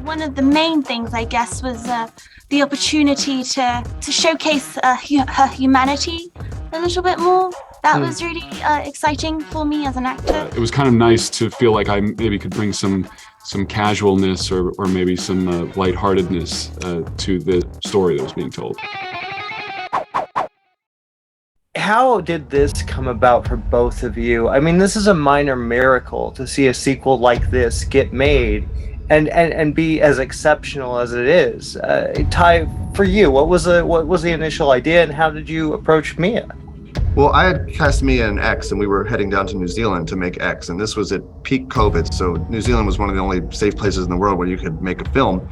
One of the main things, I guess, was the opportunity to showcase her humanity a little bit more. That was really exciting for me as an actor. It was kind of nice to feel like I maybe could bring some casualness or maybe some lightheartedness to the story that was being told. How did this come about for both of you? I mean, this is a minor miracle to see a sequel like this get made and be as exceptional as it is. Ty, for you, what was the initial idea, and how did you approach Mia? Well, I had cast Mia in X, and we were heading down to New Zealand to make X, and this was at peak COVID, so New Zealand was one of the only safe places in the world where you could make a film.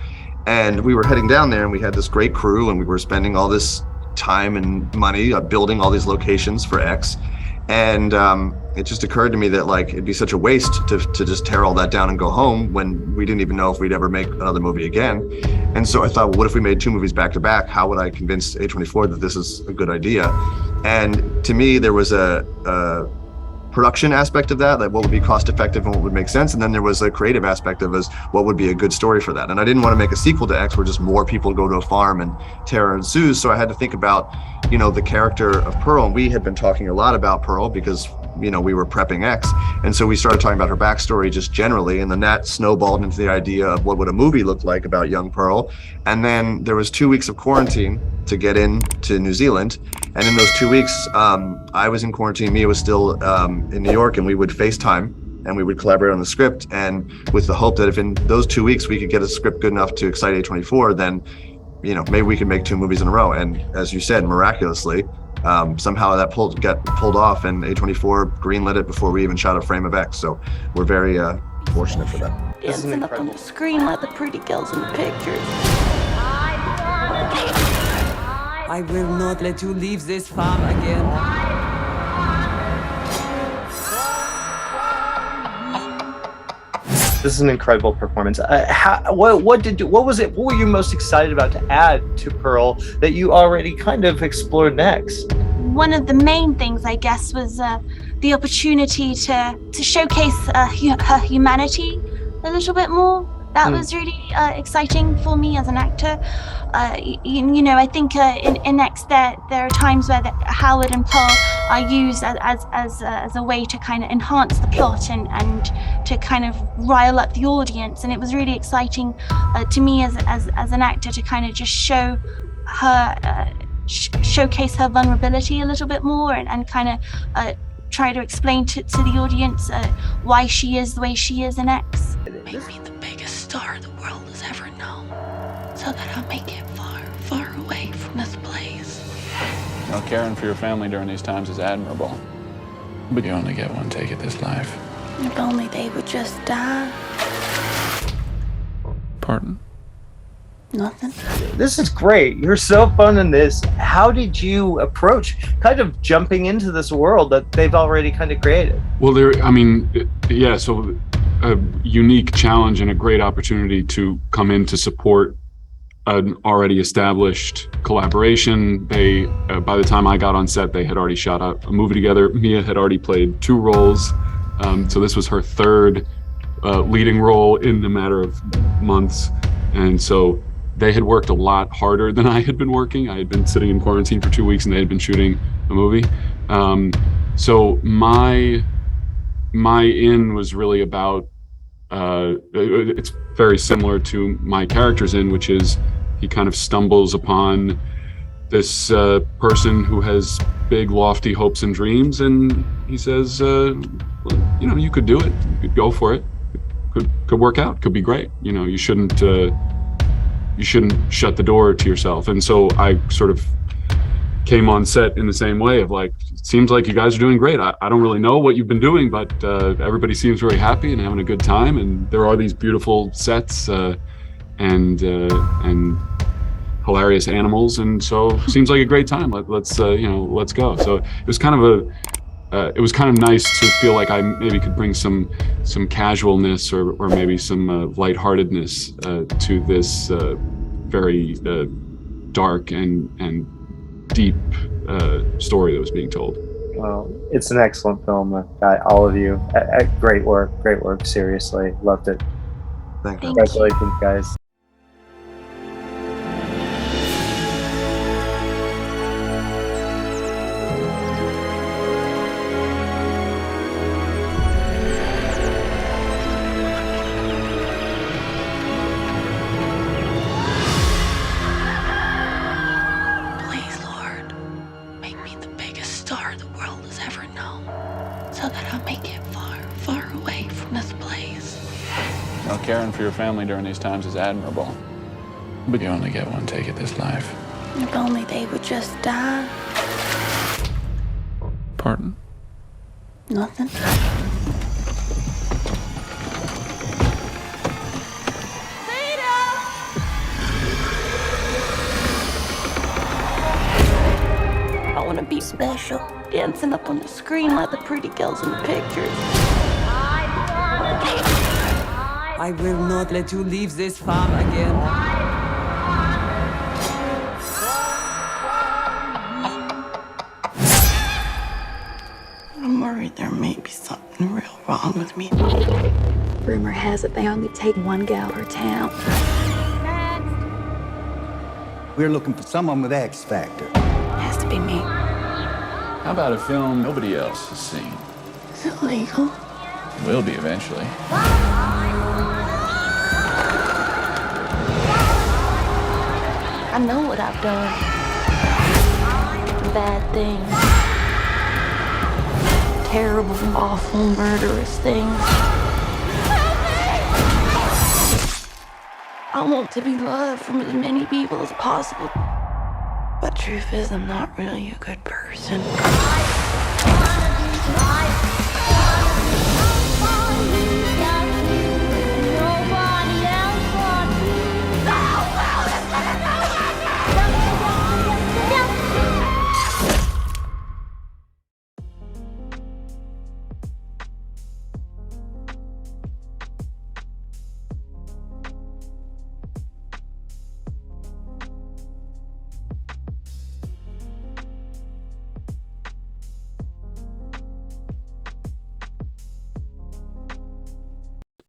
And we were heading down there, and we had this great crew, and we were spending all this time and money building all these locations for X. And it just occurred to me that like it'd be such a waste to just tear all that down and go home when we didn't even know if we'd ever make another movie again. And so I thought, well, what if we made two movies back to back? How would I convince A24 that this is a good idea? And to me, there was a production aspect of that, like what would be cost effective and what would make sense. And then there was a creative aspect of as what would be a good story for that. And I didn't want to make a sequel to X where just more people go to a farm and terror ensues. So I had to think about, you know, the character of Pearl. And we had been talking a lot about Pearl because, you know, we were prepping X. And so we started talking about her backstory just generally. And then that snowballed into the idea of what would a movie look like about young Pearl. And then there was 2 weeks of quarantine to get into New Zealand. And in those 2 weeks, I was in quarantine, Mia was still in New York, and we would FaceTime and we would collaborate on the script. And with the hope that if in those 2 weeks we could get a script good enough to excite A24, then, you know, maybe we could make two movies in a row. And as you said, miraculously, somehow that got pulled off, and A24 greenlit it before we even shot a frame of X. So we're very fortunate for that. Dancing up on the screen like the pretty girls in the pictures. I will not let you leave this farm again. This is an incredible performance. What were you most excited about to add to Pearl that you already kind of explored next? One of the main things, I guess, was the opportunity to showcase her humanity a little bit more. That was really exciting for me as an actor. You know, I think in X there are times where Howard and Pearl are used as a way to kind of enhance the plot and to kind of rile up the audience. And it was really exciting to me as an actor to kind of just show her, showcase her vulnerability a little bit more and kind of try to explain to the audience why she is the way she is in X. Make me the biggest star the world has ever known, so that I'll make it far, far away from this place. You know, caring for your family during these times is admirable, but you only get one take at this life. If only they would just die. Pardon? Nothing. This is great. You're so fun in this. How did you approach kind of jumping into this world that they've already kind of created? Well, so a unique challenge and a great opportunity to come in to support an already established collaboration. They, by the time I got on set, they had already shot a movie together. Mia had already played 2 roles, so this was her 3rd leading role in a matter of months, and so they had worked a lot harder than I had been working. I had been sitting in quarantine for 2 weeks, and they had been shooting a movie. So my in was really about, it's very similar to my character's in, which is he kind of stumbles upon this person who has big, lofty hopes and dreams, and he says, well, you know, you could do it, you could go for it, could work out, could be great. You know, you shouldn't shut the door to yourself. And so I sort of came on set in the same way of like, it seems like you guys are doing great. I don't really know what you've been doing, but everybody seems very happy and having a good time. And there are these beautiful sets and hilarious animals. And so seems like a great time. Let's go. So it was kind of nice to feel like I maybe could bring some casualness or maybe some lightheartedness to this very dark and deep story that was being told. Well, it's an excellent film, all of you. Great work, seriously. Loved it. Thank you. Congratulations, guys. for your family during these times is admirable. But you only get one take at this life. If only they would just die. Pardon? Nothing. I want to be special, dancing up on the screen like the pretty girls in the pictures. I will not let you leave this farm again. I'm worried there may be something real wrong with me. Rumor has it they only take one gal per town. We're looking for someone with X Factor. Has to be me. How about a film nobody else has seen? Is it legal? It will be eventually. I know what I've done. Bad things. Terrible, awful, murderous things. I want to be loved from as many people as possible. But truth is, I'm not really a good person.